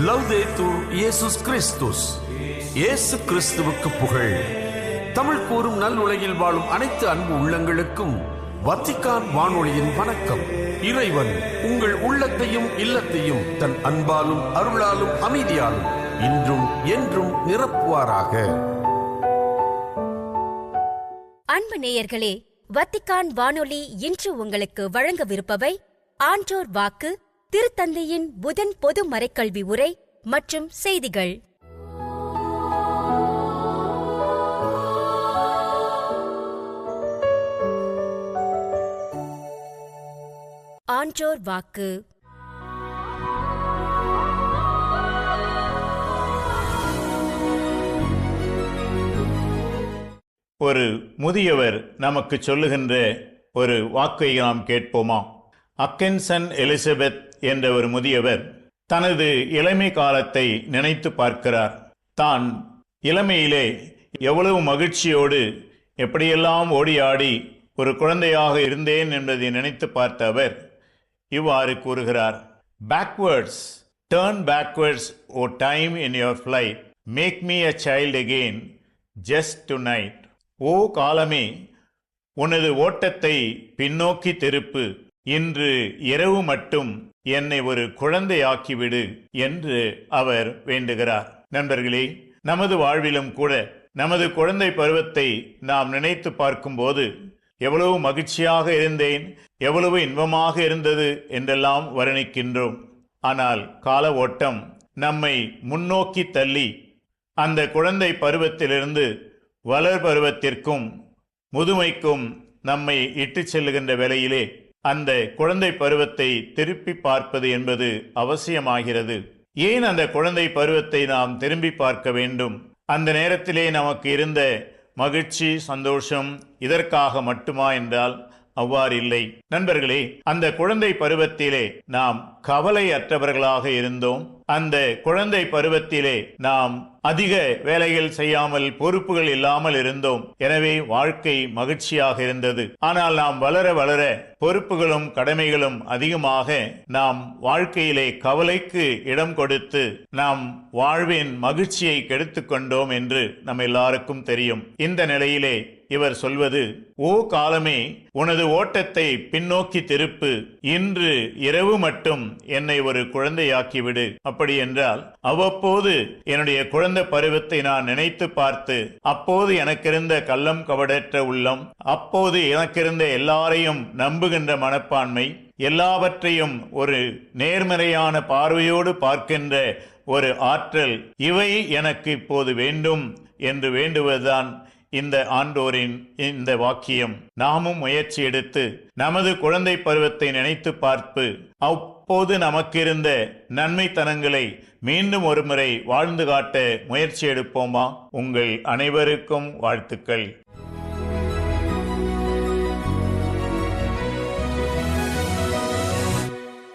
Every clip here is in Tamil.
லவ்தேத்தூர் இயேசுஸ் கிறிஸ்துஸ். இயேசு கிறிஸ்துவுக்கு புகழ். தமிழ் கூறும் நல் உலகில் வாழும் அனைத்து அன்பு உள்ளங்களுக்கும் வத்திக்கான் வானொலியின் வணக்கம். இறைவன் உங்கள் உள்ளத்தையும் இல்லத்தையும் தன் அன்பாலும் அருளாலும் அமைதியாலும் இன்றும் என்றும் நிரப்புவாராக. அன்பு நேயர்களே, வத்திக்கான் வானொலி இன்று உங்களுக்கு வழங்கவிருப்பவை ஆன்றோர் வாக்கு, திருத்தந்தையின் புதன் பொது மறைக்கல்வி உரை மற்றும் செய்திகள். ஆன்றோர் வாக்கு. ஒரு முதியவர் நமக்கு சொல்லுகின்ற ஒரு வாக்கை நாம் கேட்போமா? அக்கென்சன் எலிசபெத் என்ற ஒரு முதியவர் தனது இளமை காலத்தை நினைத்து பார்க்கிறார். தான் இளமையிலே எவ்வளவு மகிழ்ச்சியோடு எப்படியெல்லாம் ஓடி ஆடி ஒரு குழந்தையாக இருந்தேன் என்பதை நினைத்து பார்த்த அவர் இவ்வாறு கூறுகிறார்: backwards, turn backwards, O time in your flight, make me a child again just tonight. ஓ காலமே, உனது ஓட்டத்தை பின்னோக்கி திருப்பு, இன்று இரவு மட்டும் என்னை ஒரு குழந்தையாக்கிவிடு என்று அவர் வேண்டுகிறார். நண்பர்களே, நமது வாழ்விலும் கூட நமது குழந்தை பருவத்தை நாம் நினைத்து பார்க்கும்போது எவ்வளவு மகிழ்ச்சியாக இருந்தேன், எவ்வளவு இன்பமாக இருந்தது என்றெல்லாம் வர்ணிக்கின்றோம். ஆனால் கால ஓட்டம் நம்மை முன்னோக்கி தள்ளி அந்த குழந்தை பருவத்திலிருந்து வளர் பருவத்திற்கும் முதுமைக்கும் நம்மை இட்டு செல்லுகின்ற வேளையிலே அந்த குழந்தை பருவத்தை திருப்பி பார்ப்பது என்பது அவசியமாகிறது. ஏன் அந்த குழந்தை பருவத்தை நாம் திரும்பி பார்க்க வேண்டும்? அந்த நேரத்திலே நமக்கு இருந்த மகிழ்ச்சி, சந்தோஷம் இதற்காக மட்டுமா என்றால் அவ்வாறு இல்லை. நண்பர்களே, அந்த குழந்தை பருவத்திலே நாம் கவலையற்றவர்களாக இருந்தோம். அந்த குழந்தை பருவத்திலே நாம் அதிக வேலைகள் செய்யாமல், பொறுப்புகள் இல்லாமல் இருந்தோம். எனவே வாழ்க்கை மகிழ்ச்சியாக இருந்தது. ஆனால் நாம் வளர வளர பொறுப்புகளும் கடமைகளும் அதிகமாக நாம் வாழ்க்கையிலே கவலைக்கு இடம் கொடுத்து நாம் வாழ்வின் மகிழ்ச்சியை கெடுத்துக் கொண்டோம் என்று நம்ம எல்லாருக்கும் தெரியும். இந்த நிலையிலே இவர் சொல்வது: ஓ காலமே, உனது ஓட்டத்தை பின்னோக்கி திருப்பு, இன்று இரவு மட்டும் என்னை ஒரு குழந்தையாக்கிவிடு. அப்படி என்றால் அவ்வப்போது என்னுடைய குழந்தை பருவத்தை நான் நினைத்து பார்த்து, அப்போது எனக்கிருந்த கள்ளம் கபடற்ற உள்ளம், அப்போது எனக்கிருந்த எல்லாரையும் நம்புகின்ற மனப்பான்மை, எல்லாவற்றையும் ஒரு நேர்மறையான பார்வையோடு பார்க்கின்ற ஒரு ஆற்றல், இவை எனக்கு இப்போது வேண்டும் என்று வேண்டுவதுதான் இந்த ஆண்டோரின் இந்த வாக்கியம். நாமும் முயற்சி எடுத்து நமது குழந்தை பருவத்தை நினைத்து பார்ப்பு, அப்போது நமக்கிருந்த நன்மைத்தனங்களை மீண்டும் ஒரு முறை வாழ்ந்து காட்ட முயற்சி எடுப்போமா? உங்கள் அனைவருக்கும் வாழ்த்துக்கள்.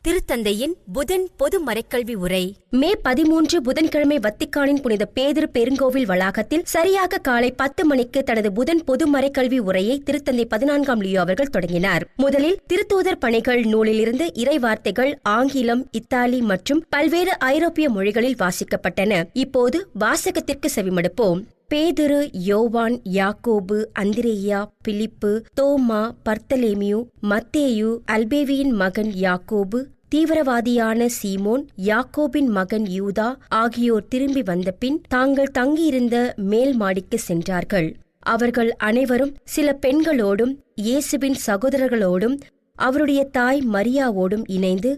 திருத்தந்தையின் புதன் பொது மறைக்கல்வி உரை. மே 13 புதன்கிழமை வத்திக்கானின் புனித பேதுரு பெருங்கோவில் வளாகத்தில் சரியாக காலை 10 மணிக்கு தனது புதன் பொது மறைக்கல்வி உரையை திருத்தந்தை 14ஆம் லியோ அவர்கள் தொடங்கினார். முதலில் திருத்தூதர் பணிகள் நூலிலிருந்து இறை வார்த்தைகள் ஆங்கிலம், இத்தாலி மற்றும் பல்வேறு ஐரோப்பிய மொழிகளில் வாசிக்கப்பட்டன. இப்போது வாசகத்திற்கு செவிமடுப்போம். பேதுரு, யோவான், யாக்கோபு, அந்திரேயா, பிலிப்பு, தோமா, பர்த்தலேமியு, மத்தேயு, அல்பேவியின் மகன் யாக்கோபு, தீவிரவாதியான சீமோன், யாக்கோபின் மகன் யூதா ஆகியோர் திரும்பி வந்த பின் தாங்கள் தங்கியிருந்த மேல் மாடிக்கு சென்றார்கள். அவர்கள் அனைவரும் சில பெண்களோடும் இயேசுவின் சகோதரர்களோடும் அவருடைய தாய் மரியாவோடும் இணைந்து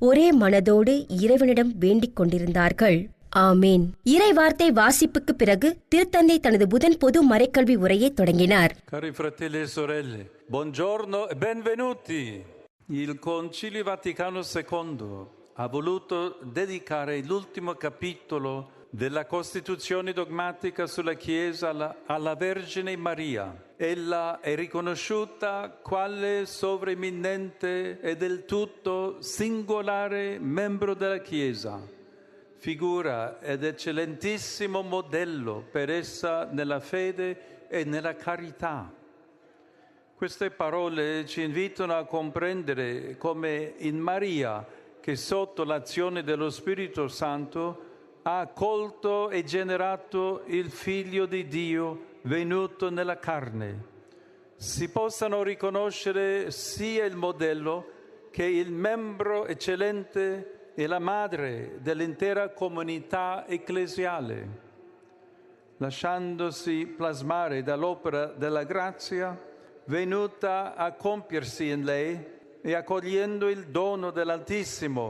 ஒரே மனதோடு இறைவனிடம் வேண்டிக் கொண்டிருந்தார்கள். ஆமேன். இறை வார்த்தை வாசிப்புக்கு பிறகு திருத்தந்தை தனது புதன் பொது மறைக்கல்வி உரையை தொடங்கினார். Cari fratelli e sorelle, buongiorno e benvenuti. Il Concilio Vaticano II ha voluto dedicare l'ultimo capitolo della Costituzione dogmatica sulla Chiesa alla Vergine Maria. Ella è riconosciuta quale sovreminente e del tutto singolare membro della Chiesa, figura ed eccellentissimo modello per essa nella fede e nella carità. Queste parole ci invitano a comprendere come in Maria che sotto l'azione dello Spirito Santo ha accolto e generato il Figlio di Dio venuto nella carne. Si possano riconoscere sia il modello che il membro eccellente e la madre dell'intera comunità ecclesiale. Lasciandosi plasmare dall'opera della grazia venuta a compiersi in lei e accogliendo il dono dell'Altissimo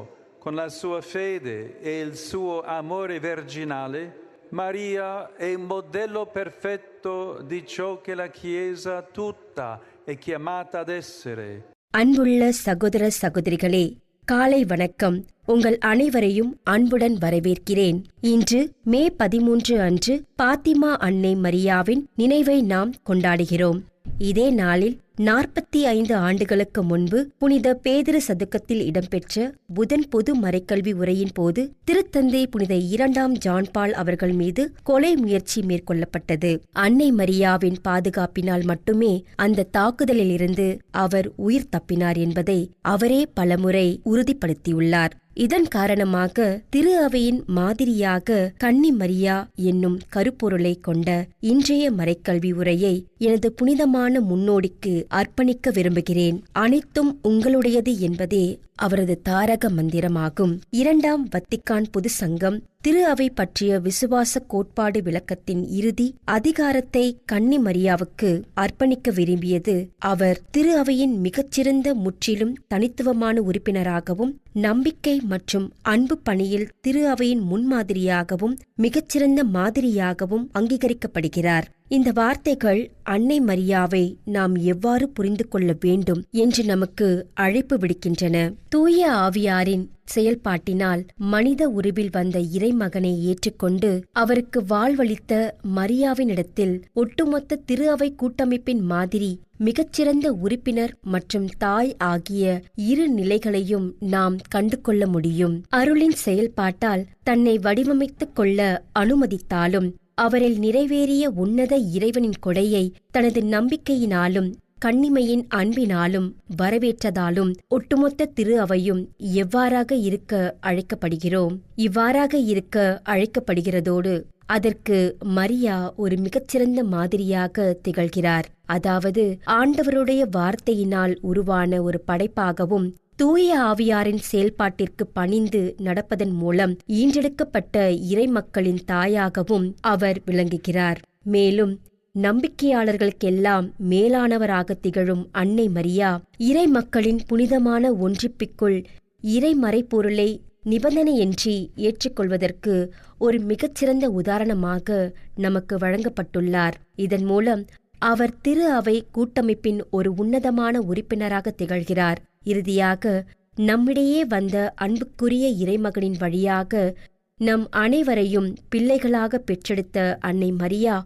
con la sua fede e il suo amore virginale, Maria è un modello perfetto di ciò che la Chiesa tutta è chiamata ad essere. அன்புள்ள சகோதர சகோதரிகளே, காலை வணக்கம். உங்கள் அனைவரையும் அன்புடன் வரவேற்கிறேன். இன்று மே 13 அன்று பாத்திமா அன்னை மரியாவின் நினைவை நாம் கொண்டாடுகிறோம். இதே நாளில் 45 ஆண்டுகளுக்கு முன்பு புனித பேதுரு சதுக்கத்தில் இடம்பெற்ற புதன் பொது மறைக்கல்வி உரையின் போது திருத்தந்தை புனித 2ஆம் ஜான் பால் அவர்கள் மீது கொலை முயற்சி மேற்கொள்ளப்பட்டது. அன்னை மரியாவின் பாதுகாப்பினால் மட்டுமே அந்த தாக்குதலிலிருந்து அவர் உயிர் தப்பினார் என்பதை அவரே பலமுறை உறுதிப்படுத்தியுள்ளார். இதன் காரணமாக திரு அவையின் மாதிரியாக கன்னி மரியா என்னும் கருப்பொருளை கொண்ட இன்றைய மறைக்கல்வி உரையை எனது புனிதமான முன்னோடிக்கு அர்ப்பணிக்க விரும்புகிறேன். அனைத்தும் உங்களுடையது என்பதே அவரது தாரக மந்திரமாகும். 2ஆம் வத்திக்கான் பொது சங்கம் திரு அவை பற்றிய விசுவாச கோட்பாடு விளக்கத்தின் இறுதி அதிகாரத்தை கன்னி மரியாவுக்கு அர்ப்பணிக்க விரும்பியது. அவர் திரு அவையின் மிகச்சிறந்த முற்றிலும் தனித்துவமான உறுப்பினராகவும் நம்பிக்கை மற்றும் அன்பு பணியில் திரு அவையின் முன்மாதிரியாகவும் மிகச்சிறந்த மாதிரியாகவும் அங்கீகரிக்கப்படுகிறார். இந்த வார்த்தைகள் அன்னை மரியாவை நாம் எவ்வாறு புரிந்து கொள்ள வேண்டும் என்று நமக்கு அழைப்பு விடுக்கின்றன. தூய ஆவியாரின் செயல்பாட்டினால் மனித உருவில் வந்த இறைமகனை ஏற்றுக்கொண்டு அவருக்கு வாழ்வளித்த மரியாவினிடத்தில் ஒட்டுமொத்த திரு அவை கூட்டமைப்பின் மாதிரி, மிகச்சிறந்த உறுப்பினர் மற்றும் தாய் ஆகிய இரு நிலைகளையும் நாம் கண்டு கொள்ள முடியும். அருளின் செயல்பாட்டால் தன்னை வடிவமைத்துக் கொள்ள அனுமதித்தாலும் அவரில் நிறைவேறிய உன்னத இறைவனின் கொடையை தனது நம்பிக்கையினாலும் கன்னிமையின் அன்பினாலும் வரவேற்றதாலும் ஒட்டுமொத்த திரு அவையும் எவ்வாறாக இருக்க அழைக்கப்படுகிறோம். இவ்வாறாக இருக்க அழைக்கப்படுகிறதோடு அதற்கு மரியா ஒரு மிகச்சிறந்த மாதிரியாக திகழ்கிறார். அதாவது ஆண்டவருடைய வார்த்தையினால் உருவான ஒரு படைப்பாகவும் தூய ஆவியாரின் செயல்பாட்டிற்கு பணிந்து நடப்பதன் மூலம் ஈன்றெடுக்கப்பட்ட இறைமக்களின் தாயாகவும் அவர் விளங்குகிறார். மேலும் நம்பிக்கையாளர்களுக்கெல்லாம் மேலானவராக திகழும் அன்னை மரியா இறை மக்களின் புனிதமான ஒன்றிப்பிற்குள் இறை மறைப்பொருளை நிபந்தனையின்றி ஏற்றுக்கொள்வதற்கு ஒரு மிகச்சிறந்த உதாரணமாக நமக்கு வழங்கப்பட்டுள்ளார். இதன் மூலம் அவர் திரு அவை கூட்டமைப்பின் ஒரு உன்னதமான உறுப்பினராக திகழ்கிறார். இறுதியாக நம்மிடையே வந்த அன்புக்குரிய இறைமகனின் வழியாக நம் அனைவரையும் பிள்ளைகளாக பெற்றெடுத்த அன்னை மரியா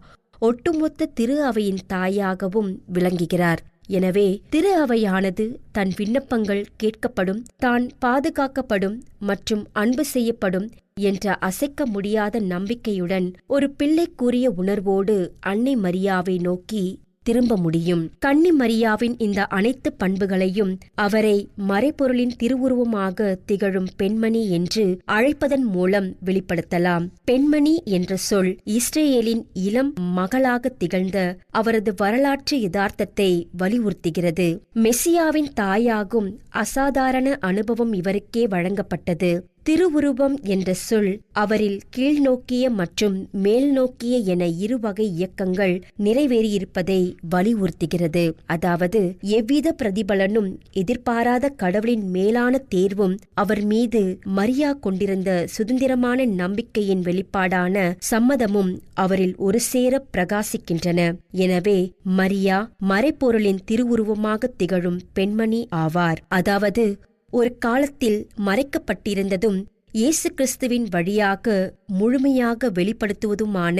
ஒட்டுமொத்த திரு அவையின் தாயாகவும் விளங்குகிறார். எனவே திரு அவையானது தன் விண்ணப்பங்கள் கேட்கப்படும், தான் பாதுகாக்கப்படும் மற்றும் அன்பு செய்யப்படும் என்ற அசைக்க முடியாத நம்பிக்கையுடன் ஒரு பிள்ளைக்குரிய உணர்வோடு அன்னை மரியாவை நோக்கி திரும்ப முடியும். கன்னி மரியாவின் இந்த அனைத்து பண்புகளையும் அவரை மறைப்பொருளின் திருவுருவமாக திகழும் பெண்மணி என்று அழைப்பதன் மூலம் வெளிப்படுத்தலாம். பெண்மணி என்ற சொல் இஸ்ரேலின் இளம் மகளாக திகழ்ந்த அவரது வரலாற்று யதார்த்தத்தை வலியுறுத்துகிறது. மெசியாவின் தாயாகும் அசாதாரண அனுபவம் இவருக்கே வழங்கப்பட்டது. திருவுருவம் என்ற சொல் அவரில் கீழ்நோக்கிய மற்றும் மேல் நோக்கிய என இருவகை இயக்கங்கள் நிறைவேறியிருப்பதை வலியுறுத்துகிறது. அதாவது எவ்வித பிரதிபலனும் எதிர்பாராத கடவுளின் மேலான தேர்வும் அவர் மீது மரியா கொண்டிருந்த சுதந்திரமான நம்பிக்கையின் வெளிப்பாடான சம்மதமும் அவரில் ஒரு சேர பிரகாசிக்கின்றன. எனவே மரியா மறைப்பொருளின் திருவுருவமாக திகழும் பெண்மணி ஆவார். அதாவது ஒரு காலத்தில் மறைக்கப்பட்டிருந்ததும் இயேசு கிறிஸ்துவின் வழியாக முழுமையாக வெளிப்படுத்துவதுமான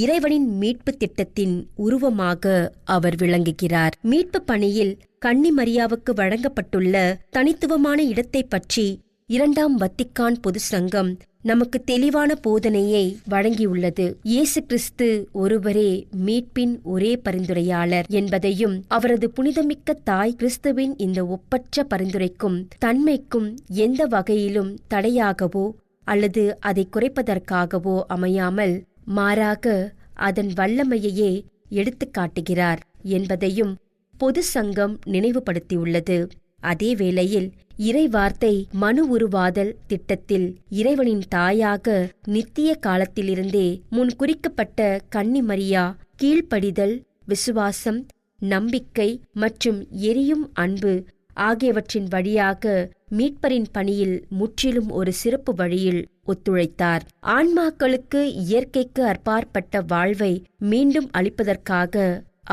இறைவனின் மீட்பு திட்டத்தின் உருவமாக அவர் விளங்குகிறார். மீட்பு பணியில் கன்னி மரியாவுக்கு வழங்கப்பட்டுள்ள தனித்துவமான இடத்தை பற்றி 2ஆம் வத்திக்கான் பொது சங்கம் நமக்கு தெளிவான போதனையை வழங்கியுள்ளது. இயேசு கிறிஸ்து ஒருவரே மீட்பின் ஒரே பரிந்துரையாளர் என்பதையும், அவரது புனிதமிக்க தாய் கிறிஸ்துவின் இந்த ஒப்பற்ற பரிந்துரைக்கும் தன்மைக்கும் எந்த வகையிலும் தடையாகவோ அல்லது அதை குறைப்பதற்காகவோ அமையாமல் மாறாக அதன் வல்லமையையே எடுத்துக் காட்டுகிறார் என்பதையும் பொது சங்கம் நினைவுபடுத்தியுள்ளது. அதே வேளையில் இறைவார்த்தை மனு உருவாதல் திட்டத்தில் இறைவனின் தாயாக நித்திய காலத்திலிருந்தே முன் குறிக்கப்பட்ட கன்னி மரியா கீழ்ப்படிதல், விசுவாசம், நம்பிக்கை மற்றும் எரியும் அன்பு ஆகியவற்றின் வழியாக மீட்பரின் பணியில் முற்றிலும் ஒரு சிறப்பு வழியில் ஒத்துழைத்தார். ஆன்மாக்களுக்கு இயற்கைக்கு அற்பாற்பட்ட வாழ்வை மீண்டும் அளிப்பதற்காக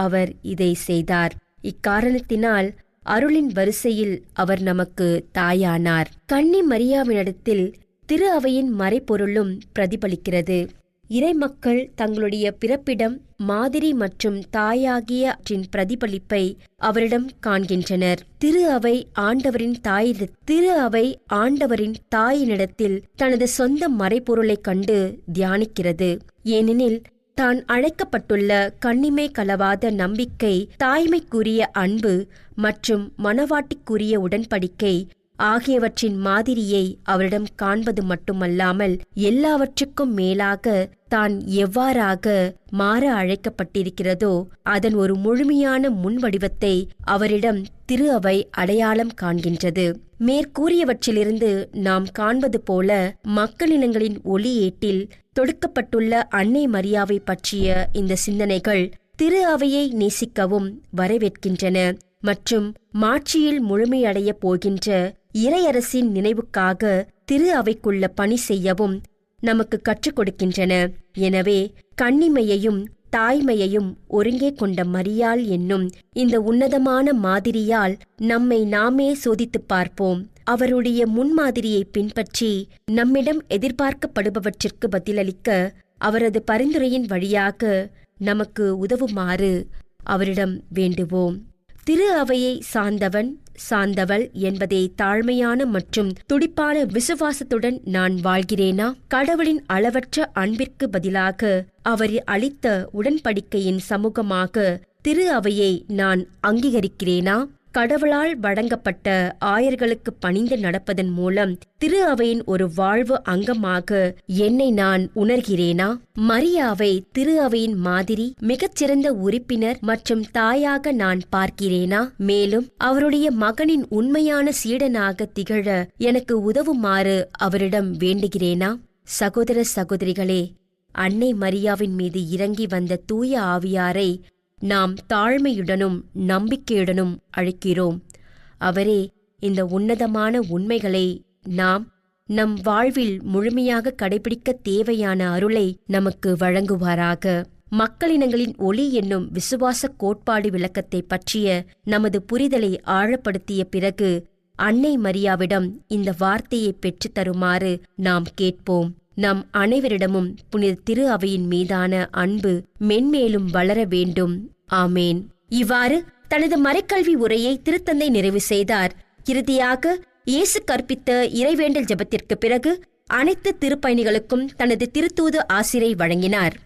அவர் இதை செய்தார். இக்காரணத்தினால் அருளின் வரிசையில் அவர் நமக்கு தாயானார். கன்னி மரியாவினிடத்தில் திரு அவையின் மறைபொருளும் பிரதிபலிக்கிறது. இறைமக்கள் தங்களுடைய பிறப்பிடம், மாதிரி மற்றும் தாயாகியவற்றின் பிரதிபலிப்பை அவரிடம் காண்கின்றனர். திரு அவை ஆண்டவரின் தாயினிடத்தில் தனது சொந்த மறைபொருளைக் கண்டு தியானிக்கிறது. ஏனெனில் தான் அழைக்கப்பட்டுள்ள கன்னிமை கலவாத நம்பிக்கை, தாய்மைக்குரிய அன்பு மற்றும் மனவாட்டிக்குரிய உடன்படிக்கை ஆகியவற்றின் மாதிரியை அவரிடம் காண்பது மட்டுமல்லாமல் எல்லாவற்றுக்கும் மேலாக தான் எவ்வாறாக மாற அழைக்கப்பட்டிருக்கிறதோ அதன் ஒரு முழுமையான முன்வடிவத்தை அவரிடம் திரு அவை அடையாளம் காண்கின்றது. மேற்கூறியவற்றிலிருந்து நாம் காண்பது போல மக்களினங்களின் ஒளியேட்டில் தொடுக்கப்பட்டுள்ள அன்னை மரியாவை பற்றிய இந்த சிந்தனைகள் திரு அவையை நேசிக்கவும் வரவேற்கின்றன மற்றும் மாட்சியில் முழுமையடைய போகின்ற இறையரசின் நினைவுக்காக திரு அவைக்குள்ள பணி செய்யவும் நமக்கு கற்றுக் கொடுக்கின்றன. எனவே கன்னிமையையும் தாய்மையையும் ஒருங்கே கொண்ட மரியாள் என்னும் இந்த உன்னதமான மாதிரியால் நம்மை நாமே சோதித்துப் பார்ப்போம். அவருடைய முன்மாதிரியை பின்பற்றி நம்மிடம் எதிர்பார்க்கப்படுபவற்றிற்கு பதிலளிக்க அவரது பரிந்துரையின் வழியாக நமக்கு உதவுமாறு அவரிடம் வேண்டுவோம். திரு அவையை சார்ந்தவள் என்பதை தாழ்மையான மற்றும் துடிப்பான விசுவாசத்துடன் நான் வாழ்கிறேனா? கடவுளின் அளவற்ற அன்பிற்கு பதிலாக அவர் அளித்த உடன்படிக்கையின் சமூகமாக திரு அவையை நான் அங்கீகரிக்கிறேனா? கடவுளால் வழங்கப்பட்ட ஆயர்களுக்கு பணிந்து நடப்பதன் மூலம் திரு அவையின் ஒரு வாழ்வு அங்கமாக என்னை நான் உணர்கிறேனா? மரியாவை திரு அவையின் மாதிரி, மிகச்சிறந்த உறுப்பினர் மற்றும் தாயாக நான் பார்க்கிறேனா? மேலும் அவருடைய மகனின் உண்மையான சீடனாக திகழ எனக்கு உதவுமாறு அவரிடம் வேண்டுகிறேனா? சகோதர சகோதரிகளே, அன்னை மரியாவின் மீது இறங்கி வந்த தூய ஆவியாரை நாம் தாழ்மையுடனும் நம்பிக்கையுடனும் அழைக்கிறோம். அவரே இந்த உன்னதமான உண்மைகளை நாம் நம் வாழ்வில் முழுமையாக கடைபிடிக்க தேவையான அருளை நமக்கு வழங்குவாராக. மக்களினங்களின் ஒளி என்னும் விசுவாச கோட்பாடு விளக்கத்தை பற்றிய நமது புரிதலை ஆழப்படுத்திய பிறகு அன்னை மரியாவிடம் இந்த வார்த்தையை பெற்றுத் தருமாறு நாம் கேட்போம். நம் அனைவரிடமும் புனித திரு அவையின் மீதான அன்பு மென்மேலும் வளர வேண்டும். ஆமேன். இவ்வாறு தனது மறைக்கல்வி உரையை திருத்தந்தை நிறைவு செய்தார். இறுதியாக இயேசு கற்பித்த இறைவேண்டல் ஜெபத்திற்கு பிறகு அனைத்து திருப்பயணிகளுக்கும் தனது திருத்தூது ஆசிரை வழங்கினார்.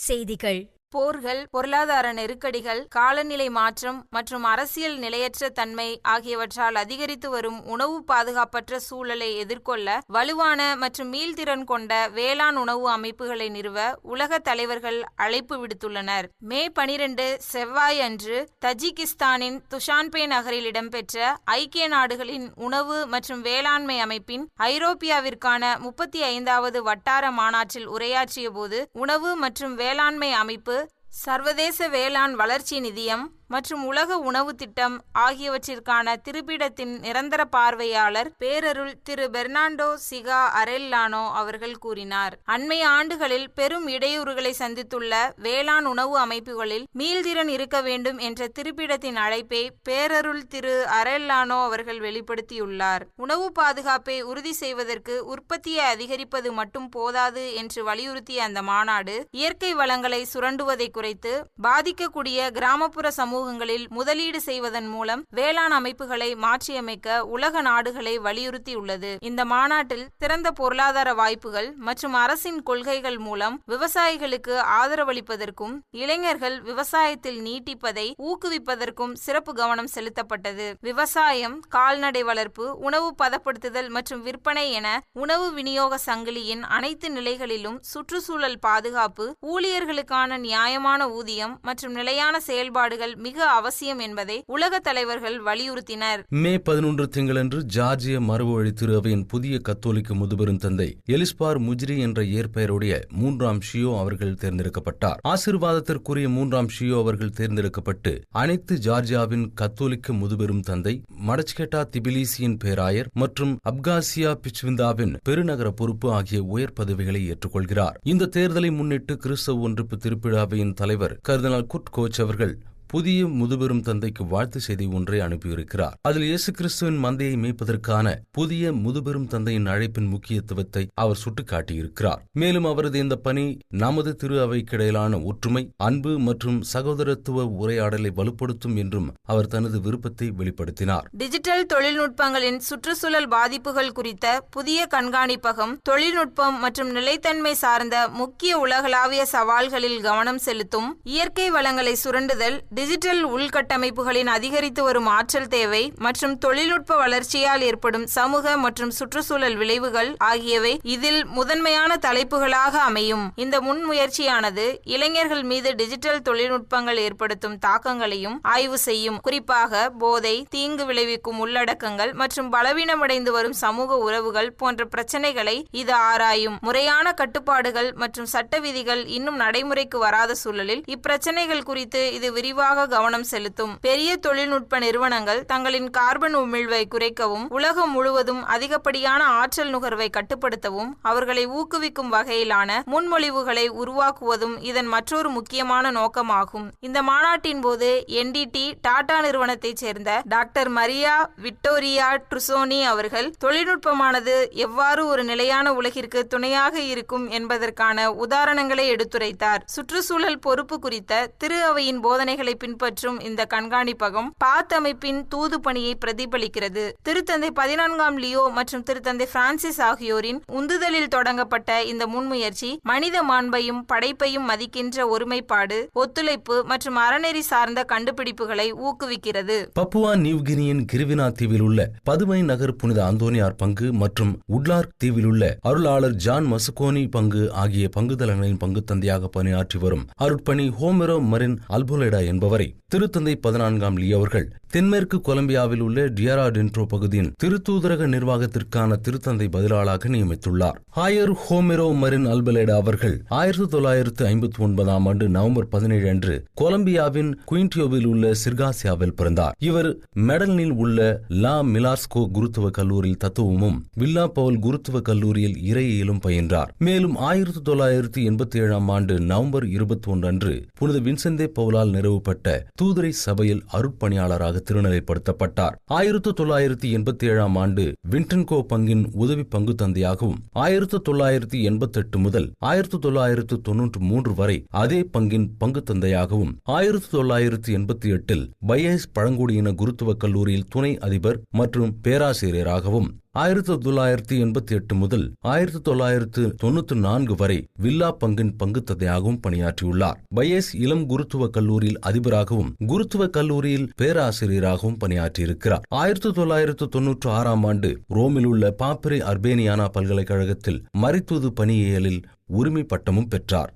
செய்திகள். போர்கள், பொருளாதார நெருக்கடிகள், காலநிலை மாற்றம் மற்றும் அரசியல் நிலையற்ற தன்மை ஆகியவற்றால் அதிகரித்து வரும் உணவு பாதுகாப்பற்ற சூழலை எதிர்கொள்ள வலுவான மற்றும் மீள்திறன் கொண்ட வேளாண் உணவு அமைப்புகளை நிறுவ உலக தலைவர்கள் அழைப்பு விடுத்துள்ளனர். மே 12 செவ்வாய் அன்று தஜிகிஸ்தானின் துஷான்பே நகரில் இடம்பெற்ற ஐக்கிய நாடுகளின் உணவு மற்றும் வேளாண்மை அமைப்பின் ஐரோப்பியாவிற்கான 35வது வட்டார மாநாட்டில் உரையாற்றிய போது உணவு மற்றும் வேளாண்மை அமைப்பு, சர்வதேச வேளாண் வளர்ச்சி நிதியம் மற்றும் உலக உணவு திட்டம் ஆகியவற்றிற்கான திருப்பிடத்தின் நிரந்தர பார்வையாளர் பேரருள் திரு பெர்னாண்டோ சிகா அரேல்லானோ அவர்கள் கூறினார். அண்மைய ஆண்டுகளில் பெரும் இடையூறுகளை சந்தித்துள்ள வேளாண் உணவு அமைப்புகளில் மீள்திறன் இருக்க வேண்டும் என்ற திருப்பிடத்தின் அழைப்பை பேரருள் திரு அரேல்லானோ அவர்கள் வெளிப்படுத்தியுள்ளார். உணவு பாதுகாப்பை உறுதி செய்வதற்கு உற்பத்தியை அதிகரிப்பது மட்டும் போதாது என்று வலியுறுத்திய அந்த மாநாடு இயற்கை வளங்களை சுரண்டுவதை குறைத்து பாதிக்கக்கூடிய கிராமப்புற சமூகங்களில் முதலீடு செய்வதன் மூலம் வேளாண் அமைப்புகளை மாற்றியமைக்க உலக நாடுகளை வலியுறுத்தியுள்ளது. இந்த மாநாட்டில் சிறந்த பொருளாதார வாய்ப்புகள் மற்றும் அரசின் கொள்கைகள் மூலம் விவசாயிகளுக்கு ஆதரவளிப்பதற்கும் இளைஞர்கள் விவசாயத்தில் நீட்டிப்பதை ஊக்குவிப்பதற்கும் சிறப்பு கவனம் செலுத்தப்பட்டது. விவசாயம், கால்நடை வளர்ப்பு, உணவு பதப்படுத்துதல் மற்றும் விற்பனை என உணவு விநியோக சங்கிலியின் அனைத்து நிலைகளிலும் சுற்றுச்சூழல் பாதுகாப்பு, ஊழியர்களுக்கான நியாயமான ஊதியம் மற்றும் நிலையான செயல்பாடுகள் மிக அவசியம் என்பதை உலக தலைவர்கள் வலியுறுத்தினர். மே 11 திங்களன்று ஜார்ஜிய மரபுவழி திரு அவையின் புதிய கத்தோலிக்க முதுபெரும் தந்தை எலிஸ்பார் முஜ்ரி என்ற இயற்பெயருடைய 3ஆம் ஷியோ அவர்கள் தேர்ந்தெடுக்கப்பட்டார். ஆசீர்வாதத்திற்குரிய 3ஆம் ஷியோ அவர்கள் தேர்ந்தெடுக்கப்பட்டு அனைத்து ஜார்ஜியாவின் கத்தோலிக்க முதுபெரும் தந்தை, மடச்கெட்டா திபிலிசியின் பேராயர் மற்றும் அப்காசியா பிச்விந்தாவின் பெருநகர பொறுப்பு ஆகிய உயர் பதவிகளை ஏற்றுக்கொள்கிறார். இந்த தேர்தலை முன்னிட்டு கிறிஸ்தவ ஒன்றிப்பு திருப்பிழாவையின் தலைவர் கர்தினால் குர்ட் கோச் அவர்கள் புதிய முதுபெரும் தந்தைக்கு வாழ்த்து செய்தி ஒன்றை அனுப்பியிருக்கிறார். அதில் இயேசு கிறிஸ்துவின் மந்தையை மேய்ப்பதற்கான புதிய முதுபெரும் தந்தையின் அழைப்பின் முக்கியத்துவத்தை அவர் சுட்டிக்காட்டியிருக்கிறார். மேலும் அவரது இந்த பணி நமது திரு அவைக்கிடையிலான ஒற்றுமை, அன்பு மற்றும் சகோதரத்துவ உரையாடலை வலுப்படுத்தும் என்றும் அவர் தனது விருப்பத்தை வெளிப்படுத்தினார். டிஜிட்டல் தொழில்நுட்பங்களின் சுற்றுச்சூழல் பாதிப்புகள் குறித்த புதிய கண்காணிப்பகம் தொழில்நுட்பம் மற்றும் நிலைத்தன்மை சார்ந்த முக்கிய உலகளாவிய சவால்களில் கவனம் செலுத்தும். இயற்கை வளங்களை சுரண்டுதல், டிஜிட்டல் உள்கட்டமைப்புகளின் அதிகரித்து வரும் ஆற்றல் தேவை மற்றும் தொழில்நுட்ப வளர்ச்சியால் ஏற்படும் சமூக மற்றும் சுற்றுச்சூழல் விளைவுகள் ஆகியவை இதில் முதன்மையான தலைப்புகளாக அமையும். இந்த முன்முயற்சியானது இளைஞர்கள் மீது டிஜிட்டல் தொழில்நுட்பங்கள் ஏற்படுத்தும் தாக்கங்களையும் ஆய்வு செய்யும். குறிப்பாக போதை, தீங்கு விளைவிக்கும் உள்ளடக்கங்கள் மற்றும் பலவீனமடைந்து வரும் சமூக உறவுகள் போன்ற பிரச்சனைகளை இது ஆராயும். முறையான கட்டுப்பாடுகள் மற்றும் சட்ட விதிகள் இன்னும் நடைமுறைக்கு வராத சூழலில் இப்பிரச்சனைகள் குறித்து இது விரிவாக கவனம் செலுத்தும். பெரிய தொழில்நுட்ப நிறுவனங்கள் தங்களின் கார்பன் உமிழ்வை குறைக்கவும் உலகம் முழுவதும் அதிகப்படியான ஆற்றல் நுகர்வை கட்டுப்படுத்தவும் அவர்களை ஊக்குவிக்கும் வகையிலான முன்மொழிவுகளை உருவாக்குவதும் இதன் மற்றொரு முக்கியமான நோக்கமாகும். இந்த மாநாட்டின் போது என்டிடி டாடா நிறுவனத்தைச் சேர்ந்த டாக்டர் மரியா விக்டோரியா ட்ருசோனி அவர்கள் தொழில்நுட்பமானது எவ்வாறு ஒரு நிலையான உலகிற்கு துணையாக இருக்கும் என்பதற்கான உதாரணங்களை எடுத்துரைத்தார். சுற்றுச்சூழல் பொறுப்பு குறித்த திரு அவையின் போதனைகளை பின்பற்றும் இந்த கண்காணிப்பகம் பாத் அமைப்பின் தூது பணியை பிரதிபலிக்கிறது. திருத்தந்தை 14ஆம் லியோ மற்றும் திருத்தந்தை பிரான்சிஸ் ஆகியோரின் உந்துதலில் தொடங்கப்பட்ட இந்த முன்முயற்சி மனித மாண்பையும் படைப்பையும் மதிக்கின்ற ஒருமைப்பாடு, ஒத்துழைப்பு மற்றும் அறநெறி சார்ந்த கண்டுபிடிப்புகளை ஊக்குவிக்கிறது. பப்புவா நியூகினியின் கிரிவினா தீவில் உள்ள பதுமை நகர் புனித அந்தோனியார் பங்கு மற்றும் உட்லார்க் தீவில் உள்ள அருளாளர் ஜான் மசுகோனி பங்கு ஆகிய பங்குதலங்களின் பங்கு தந்தையாக பணியாற்றி வரும் அருட்பணி ஹோமெரோ மரின் அல்போலேடா என்பவரை திருத்தந்தை 14ஆம் லியோ அவர்கள் தென்மேற்கு கொலம்பியாவில் உள்ள டியரா டென்ட்ரோ பகுதியின் திருத்தூதரக நிர்வாகத்திற்கான திருத்தந்தை பதிலாளராக நியமித்துள்ளார். ஆயர் ஹோமெரோ மரின் அல்பலேடா அவர்கள் 1959ஆம் ஆண்டு நவம்பர் 17 அன்று கொலம்பியாவின் குயின்டியோவில் உள்ள சிர்காசியாவில் பிறந்தார். இவர் மெடலினில் உள்ள லா மிலார்ஸ்கோ குருத்துவ கல்லூரியில் தத்துவமும், வில்லா பவுல் குருத்துவ கல்லூரியில் இறையியலும் பயின்றார். மேலும் 1987ஆம் ஆண்டு நவம்பர் 21 அன்று புனித வின்செந்தே பவுலால் நிறுவப்பட்ட தூதரை சபையில் அருட்பணியாளராக திருநிலைப்படுத்தப்பட்டார். 1987ஆம் ஆண்டு வின்டன்கோ பங்கின் உதவி பங்கு தந்தையாகவும் 1988 முதல் 1993 வரை அதே பங்கின் பங்கு தந்தையாகவும் 1988இல் பையஸ் பழங்குடியின குருத்துவ கல்லூரியில் துணை அதிபர் மற்றும் பேராசிரியராகவும் 1988 முதல் 1994 வரை வில்லா பங்கின் பங்கு தந்தையாகவும் பணியாற்றியுள்ளார். பையஸ் இளம் குருத்துவ கல்லூரியில் அதிபராகவும் குருத்துவ கல்லூரியில் பேராசிரியராகவும் பணியாற்றியிருக்கிறார். 1996ஆம் ஆண்டு ரோமில் உள்ள பாப்பிரே அர்பேனியானா பல்கலைக்கழகத்தில் மறைத்தூது பணியியலில் உரிமை பட்டமும் பெற்றார்.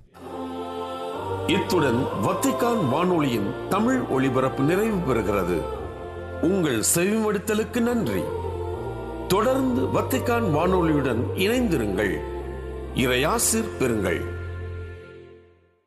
இத்துடன் வத்திக்கான் வானொலியின் தமிழ் ஒளிபரப்பு நிறைவு பெறுகிறது. உங்கள் செவிமடுத்தலுக்கு நன்றி. தொடர்ந்து வத்திக்கான் வானொலியுடன் இணைந்திருங்கள். இறையாசிர் பெறுங்கள்.